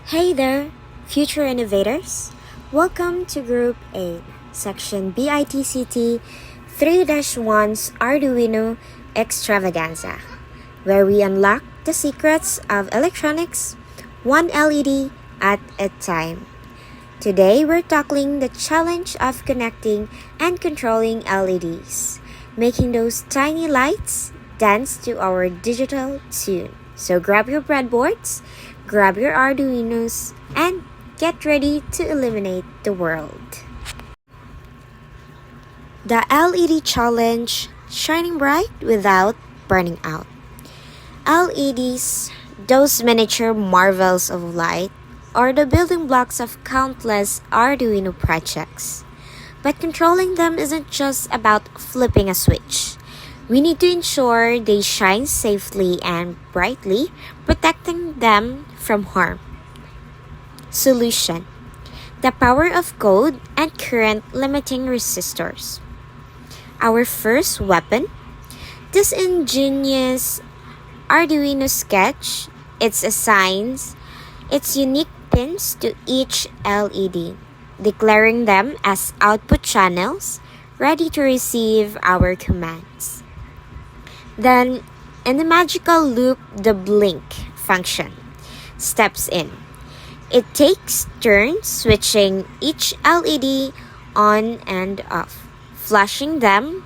Hey there, future innovators. Welcome to Group 8, Section BITCT 3-1's Arduino Extravaganza, where we unlock the secrets of electronics, one LED at a time. Today, we're tackling the challenge of connecting and controlling LEDs, making those tiny lights dance to our digital tune. So grab your breadboards, grab your Arduinos, and get ready to illuminate the world. The LED challenge, shining bright without burning out. LEDs, those miniature marvels of light, are the building blocks of countless Arduino projects. But controlling them isn't just about flipping a switch. We need to ensure they shine safely and brightly, protecting them from harm. Solution: the power of code and current limiting resistors. Our first weapon: this ingenious Arduino sketch. It assigns its unique pins to each LED, declaring them as output channels ready to receive our commands. Then, in the magical loop, the blink function steps in. It takes turns switching each LED on and off, flashing them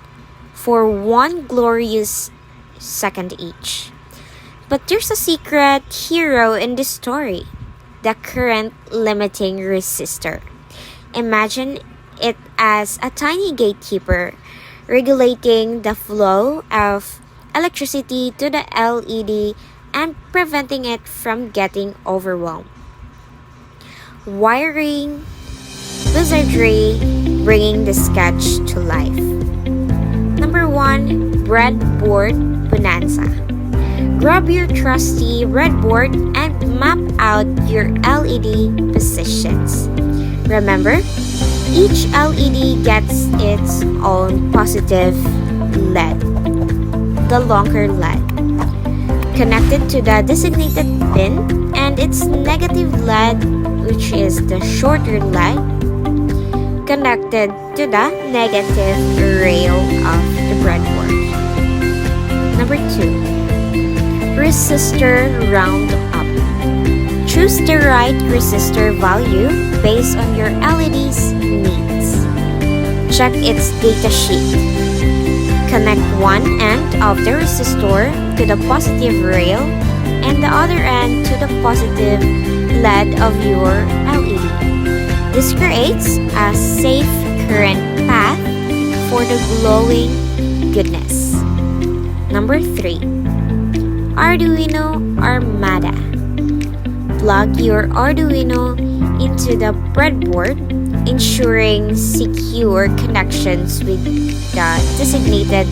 for one glorious second each. But there's a secret hero in this story: the current limiting resistor. Imagine it as a tiny gatekeeper regulating the flow of electricity to the LED and preventing it from getting overwhelmed. Wiring wizardry, bringing the sketch to life. Number 1, breadboard bonanza. Grab your trusty breadboard and map out your LED positions. Remember, each LED gets its own positive LED, the longer LED, connected to the designated pin, and its negative LED, which is the shorter LED, connected to the negative rail of the breadboard. Number 2, resistor roundup. Choose the right resistor value based on your LED's needs. Check its datasheet. Connect one end of the resistor to the positive rail and the other end to the positive LED of your LED. This creates a safe current path for the glowing goodness. Number 3, Arduino Armada. Plug your Arduino into the breadboard, ensuring secure connections with the designated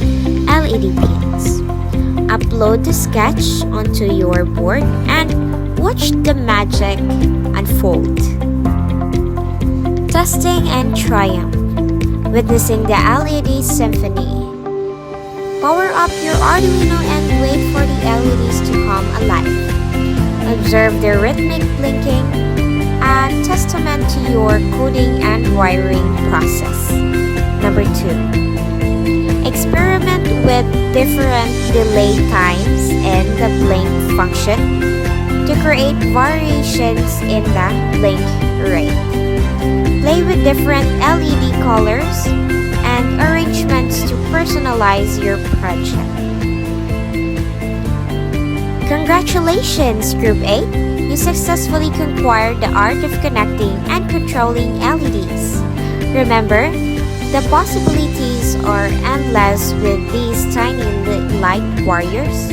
LED pins. Upload the sketch onto your board and watch the magic unfold. Testing and triumph. Witnessing the LED symphony. Power up your Arduino and wait for the LEDs to come alive. Observe the rhythmic blinking, a testament to your coding and wiring process. Number 2, experiment with different delay times in the blink function to create variations in the blink rate. Play with different LED colors and arrangements to personalize your project. Congratulations, Group 8! You successfully conquered the art of connecting and controlling LEDs. Remember, the possibilities are endless with these tiny light warriors.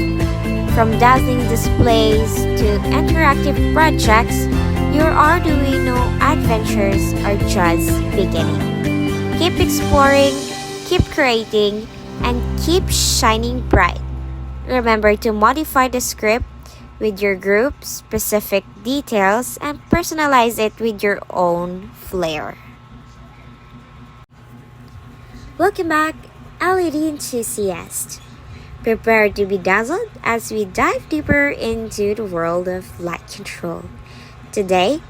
From dazzling displays to interactive projects, your Arduino adventures are just beginning. Keep exploring, keep creating, and keep shining bright. Remember to modify the script with your group specific details and personalize it with your own flair. Welcome back, LED enthusiast. Prepare to be dazzled as we dive deeper into the world of light control. Today,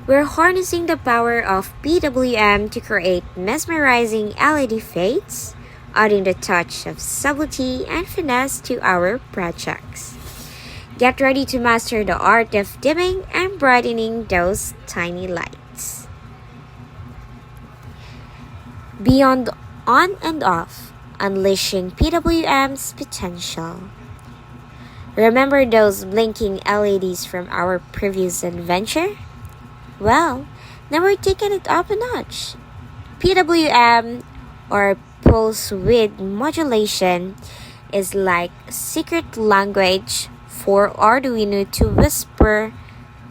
we're harnessing the power of PWM to create mesmerizing LED fades, adding the touch of subtlety and finesse to our projects. Get ready to master the art of dimming and brightening those tiny lights. Beyond on and off, unleashing PWM's potential. Remember those blinking LEDs from our previous adventure? Well, now we're taking it up a notch. PWM, or pulse width modulation, is like secret language for Arduino to whisper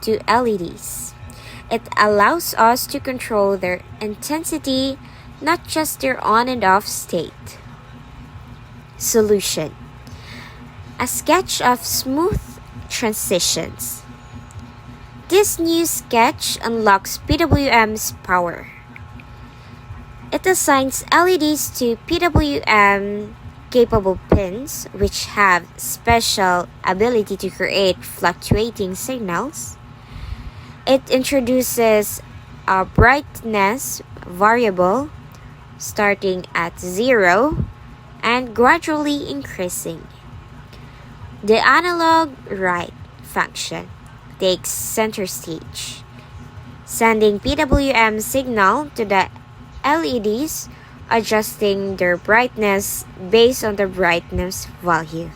to LEDs. It allows us to control their intensity, not just their on and off state. Solution: a sketch of smooth transitions. This new sketch unlocks PWM's power. It assigns LEDs to PWM capable pins, which have special ability to create fluctuating signals. It introduces a brightness variable starting at 0 and gradually increasing. The analog write function takes center stage, sending PWM signal to the LEDs, adjusting their brightness based on the brightness value.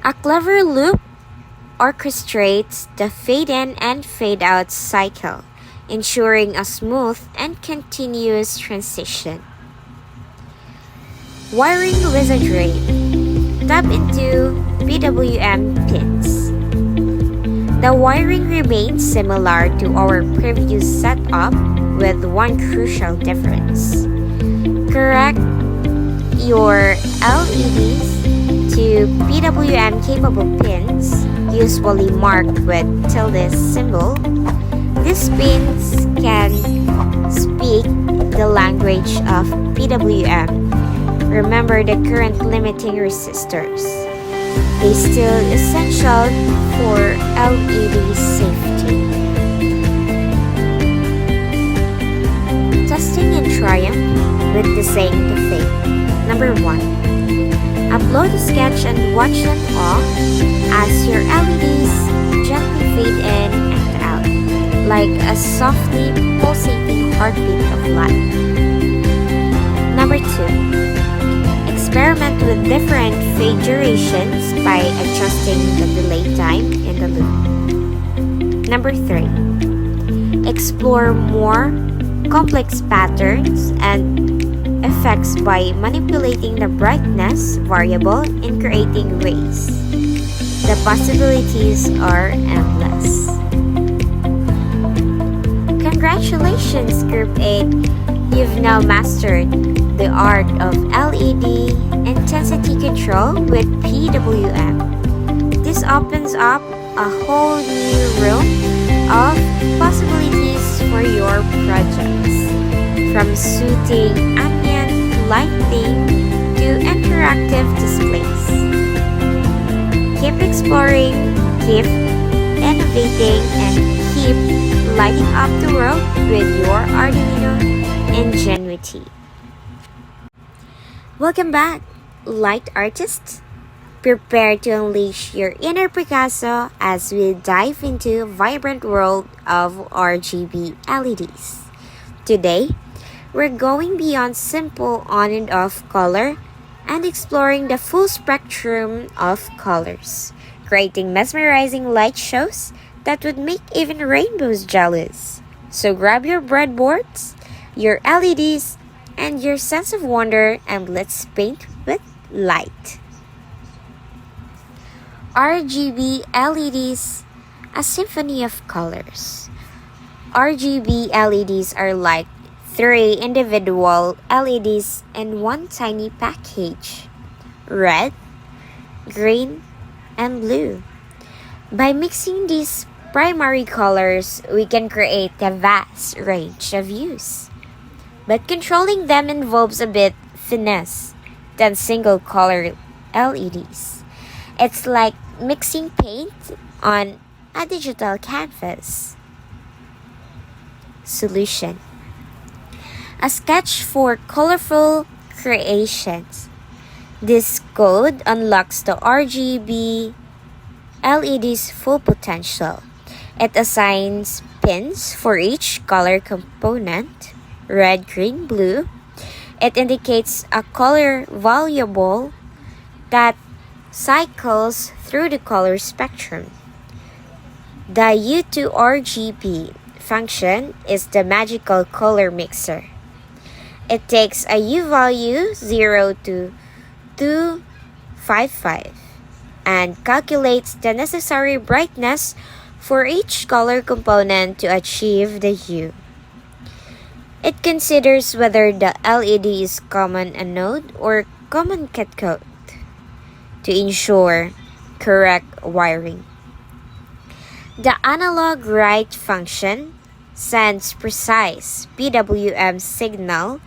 A clever loop orchestrates the fade-in and fade-out cycle, ensuring a smooth and continuous transition. Wiring wizardry. Tap into PWM pins. The wiring remains similar to our previous setup with one crucial difference. Correct your LEDs to PWM capable pins, usually marked with tilde symbol. These pins can speak the language of PWM. Remember the current limiting resistors. They still essential for LED safety. Testing in triumph with design to fade. Number 1. Upload a sketch and watch them all as your LEDs gently fade in and out, like a softly pulsating heartbeat of light. Number 2. Experiment with different fade durations by adjusting the delay time in the loop. Number 3. Explore more complex patterns and effects by manipulating the brightness variable in creating waves. The possibilities are endless. Congratulations, Group 8! You've now mastered the art of LED intensity control with PWM. This opens up a whole new room of possibilities for your projects, from soothing ambient lighting to interactive displays. Keep exploring, keep innovating, and keep lighting up the world with your Arduino ingenuity. Welcome back, light artists. Prepare to unleash your inner Picasso as we dive into a vibrant world of RGB LEDs. Today, we're going beyond simple on and off color and exploring the full spectrum of colors, creating mesmerizing light shows that would make even rainbows jealous. So grab your breadboards, your LEDs, and your sense of wonder, and let's paint with light. RGB LEDs, a symphony of colors. RGB LEDs are like 3 individual LEDs in one tiny package: red, green, and blue. By mixing these primary colors, we can create a vast range of hues. But controlling them involves a bit finesse than single color LEDs. It's like mixing paint on a digital canvas. Solution: a sketch for colorful creations. This code unlocks the RGB LED's full potential. It assigns pins for each color component: red, green, blue. It indicates a color variable that cycles through the color spectrum. The U2RGB function is the magical color mixer. It takes a U value 0 to 255 and calculates the necessary brightness for each color component to achieve the hue. It considers whether the LED is common anode or common cathode to ensure correct wiring. The analog write function sends precise PWM signal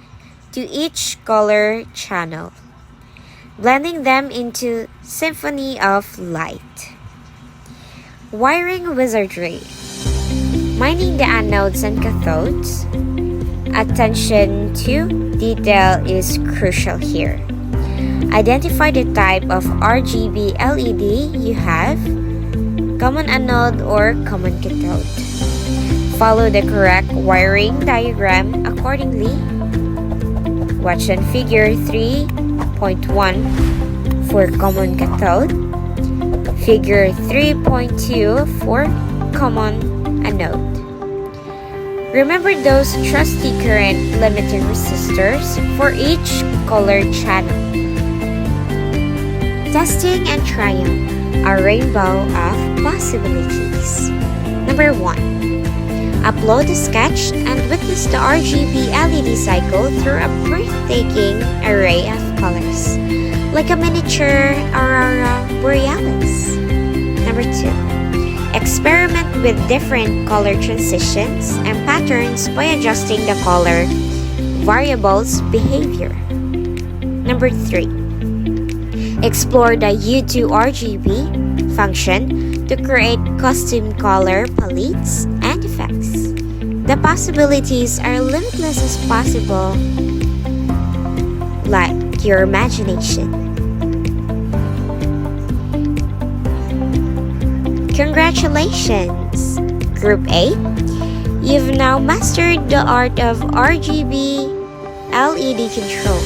to each color channel, blending them into symphony of light. Wiring wizardry. Mining the anodes and cathodes. Attention to detail is crucial here. Identify the type of RGB LED you have, common anode or common cathode. Follow the correct wiring diagram accordingly. Watch on figure 3.1 for common cathode, figure 3.2 for common anode. Remember those trusty current limiting resistors for each color channel. Testing and trial, a rainbow of possibilities. Number 1. Upload the sketch and witness the RGB LED cycle through a breathtaking array of colors, like a miniature aurora borealis. Number 2. Experiment with different color transitions and patterns by adjusting the color variable's behavior. Number 3. Explore the U2RGB function to create custom color palettes and effects. The possibilities are limitless as possible, like your imagination. Congratulations! Group A, you've now mastered the art of RGB LED control,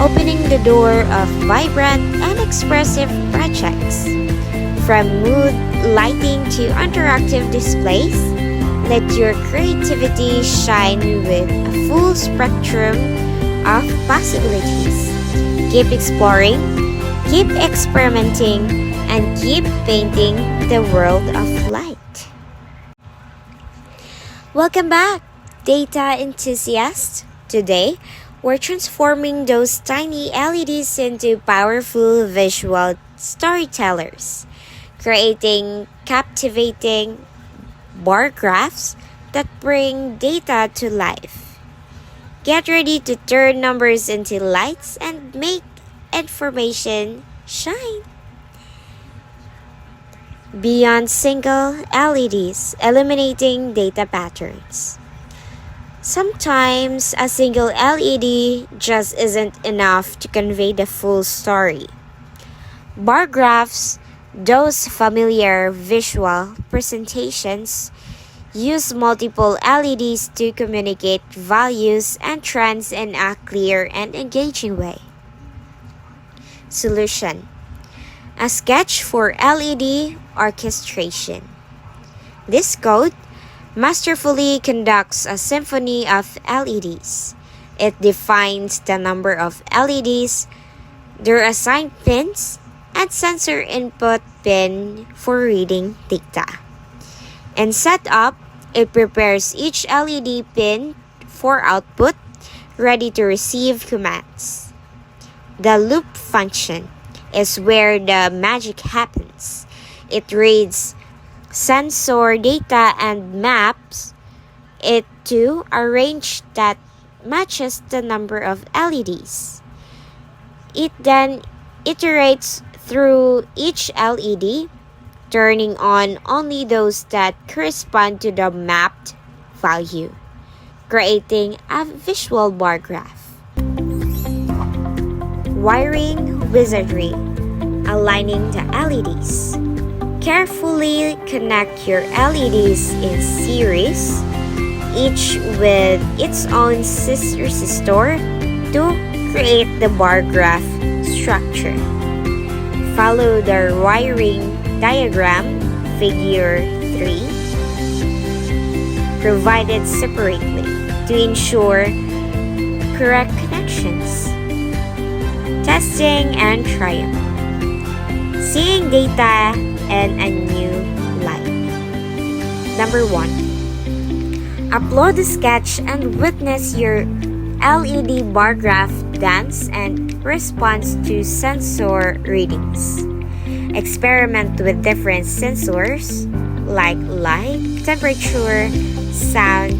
opening the door of vibrant and expressive projects. From mood lighting to interactive displays, let your creativity shine with a full spectrum of possibilities. Keep exploring, keep experimenting, and keep painting the world of light. Welcome back, data enthusiasts. Today, we're transforming those tiny LEDs into powerful visual storytellers, creating captivating bar graphs that bring data to life. Get ready to turn numbers into lights and make information shine. Beyond single LEDs, eliminating data patterns. Sometimes a single LED just isn't enough to convey the full story. Bar graphs, those familiar visual presentations, use multiple LEDs to communicate values and trends in a clear and engaging way. Solution: a sketch for LED orchestration. This code masterfully conducts a symphony of LEDs. It defines the number of LEDs, their assigned pins, and sensor input pin for reading data. In setup, it prepares each LED pin for output, ready to receive commands. The loop function is where the magic happens. It reads sensor data and maps it to a range that matches the number of LEDs. It then iterates through each LED, turning on only those that correspond to the mapped value, creating a visual bar graph. Wiring wizardry, aligning the LEDs. Carefully connect your LEDs in series, each with its own resistor to create the bar graph structure. Follow the wiring diagram, figure 3, provided separately to ensure correct connections. Testing and triumph. Seeing data in a new light. Number 1. Upload the sketch and witness your LED bar graph dance and response to sensor readings. Experiment with different sensors like light, temperature, sound,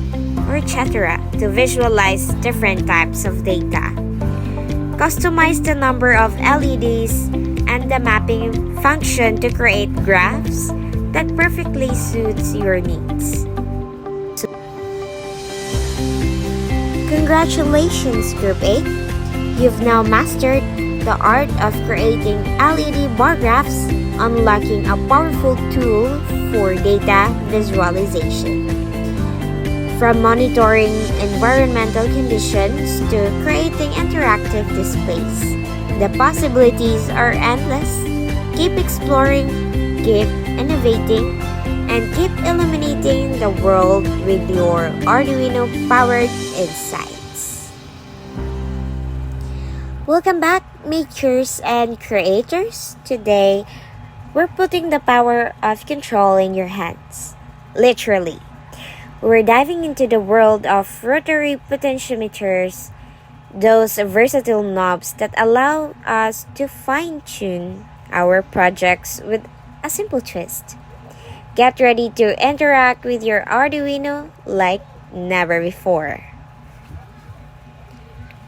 or etc. to visualize different types of data. Customize the number of LEDs and the mapping function to create graphs that perfectly suits your needs. Congratulations, Group 8! You've now mastered the art of creating LED bar graphs, unlocking a powerful tool for data visualization. From monitoring environmental conditions to creating interactive displays, the possibilities are endless. Keep exploring, keep innovating, and keep illuminating the world with your Arduino-powered insights. Welcome back, makers and creators. Today, we're putting the power of control in your hands. Literally. We're diving into the world of rotary potentiometers, those versatile knobs that allow us to fine-tune our projects with a simple twist. Get ready to interact with your Arduino like never before.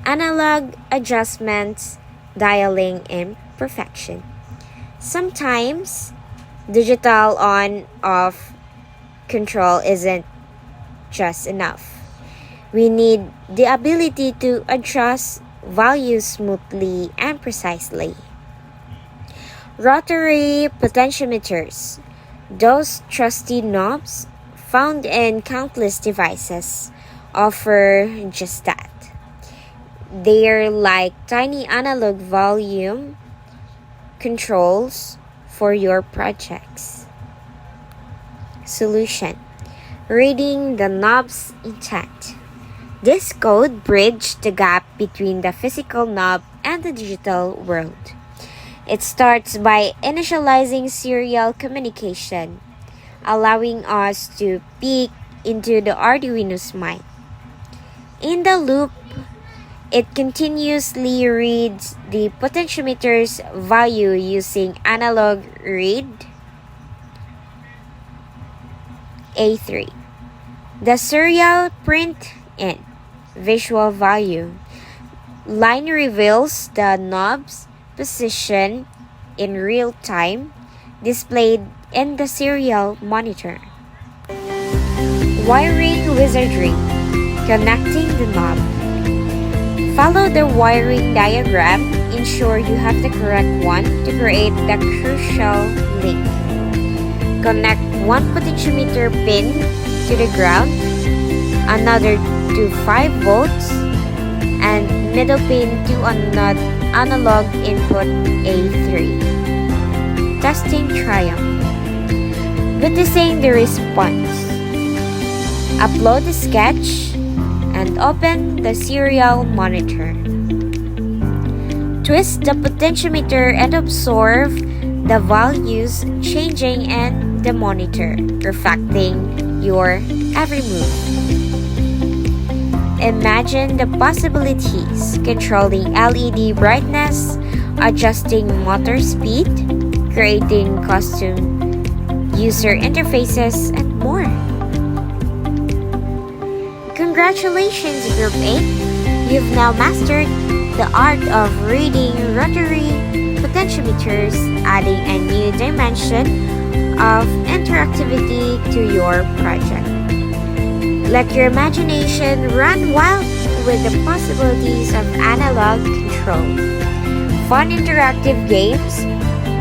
Analog adjustments, dialing imperfection. Sometimes, digital on-off control isn't just enough. We need the ability to adjust values smoothly and precisely. Rotary potentiometers, those trusty knobs found in countless devices, offer just that. They're like tiny analog volume controls for your projects. Solution: reading the knob's intent. This code bridges the gap between the physical knob and the digital world. It starts by initializing serial communication, allowing us to peek into the Arduino's mind. In the loop, it continuously reads the potentiometer's value using analog read A3. The serial print in visual value line reveals the knob's position in real time, displayed in the serial monitor. Wiring wizardry, connecting the knob. Follow the wiring diagram. Ensure you have the correct one to create the crucial link. Connect one potentiometer pin to the ground, another to 5 volts, and middle pin to analog input A3. Testing triumph. Witnessing the response. Upload the sketch and open the serial monitor. Twist the potentiometer and observe the values changing in the monitor, reflecting your every move. Imagine the possibilities: controlling LED brightness, adjusting motor speed, creating custom user interfaces, and more. Congratulations, Group 8! You've now mastered the art of reading rotary potentiometers, adding a new dimension of interactivity to your project. Let your imagination run wild with the possibilities of analog control. Fun interactive games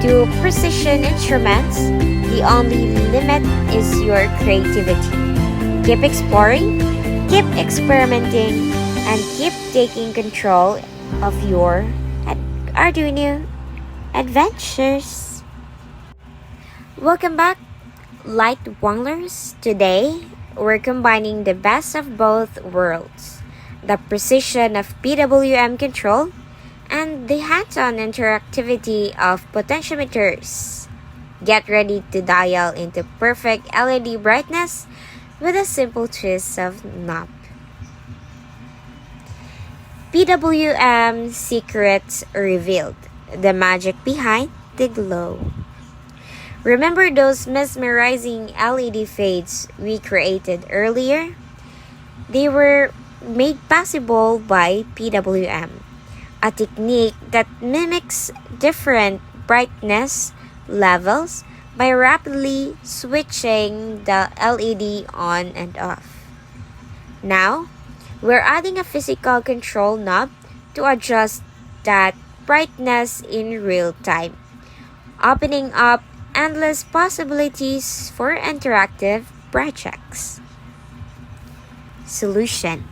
to precision instruments, the only limit is your creativity. Keep exploring, keep experimenting, and keep taking control of your Arduino adventures. Welcome back, Light Wanglers. Today, we're combining the best of both worlds, the precision of PWM control and the hands-on interactivity of potentiometers. Get ready to dial into perfect LED brightness with a simple twist of knob. PWM secrets revealed, the magic behind the glow. Remember those mesmerizing LED fades we created earlier? They were made possible by PWM, a technique that mimics different brightness levels by rapidly switching the LED on and off. Now, we're adding a physical control knob to adjust that brightness in real time, opening up endless possibilities for interactive projects. Solution: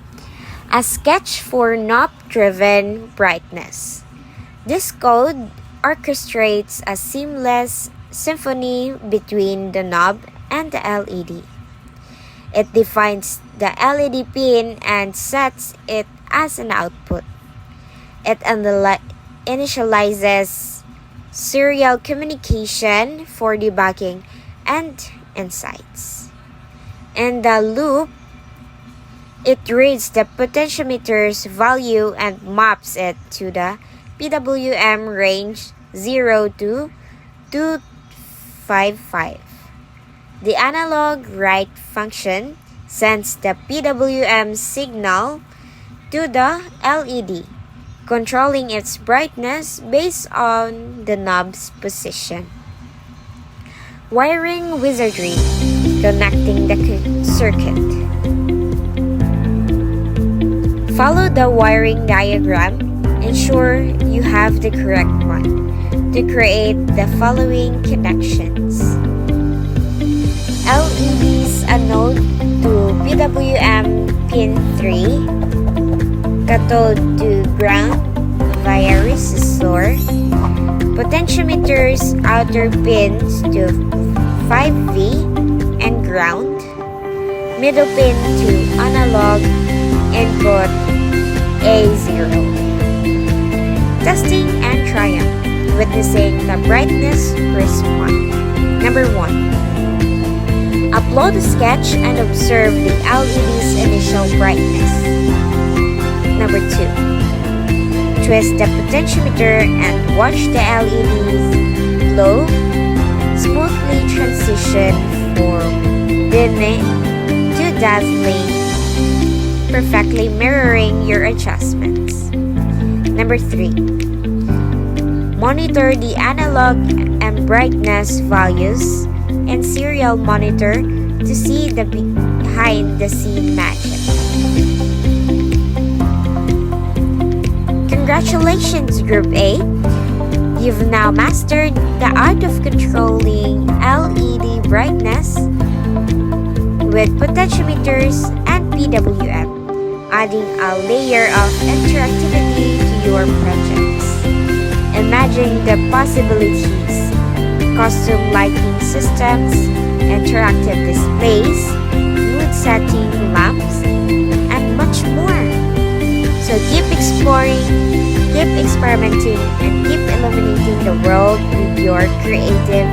a sketch for knob-driven brightness. This code orchestrates a seamless symphony between the knob and the LED. It defines the LED pin and sets it as an output. It initializes serial communication for debugging and insights. In the loop, it reads the potentiometer's value and maps it to the PWM range 0 to 255. The analog write function sends the PWM signal to the LED, controlling its brightness based on the knob's position. Wiring wizardry, connecting the circuit. Follow the wiring diagram. Ensure you have the correct one to create the following connections. LEDs anode to PWM pin 3, cathode to ground via resistor, potentiometers outer pins to 5V and ground, middle pin to analog input A0. Testing and triumph, witnessing the brightness respond. Number 1. Upload a sketch and observe the LED's initial brightness. Number 2. Twist the potentiometer and watch the LEDs glow, smoothly transition from dimming to dazzling, perfectly mirroring your adjustments. Number 3. Monitor the analog and brightness values and serial monitor to see the behind-the-scene magic. Congratulations, Group A! You've now mastered the art of controlling LED brightness with potentiometers and PWM, adding a layer of interactivity to your projects. Imagine the possibilities: custom lighting systems, interactive displays, mood-setting lamps, and much more. So keep exploring, keep experimenting, and keep illuminating the world with your creative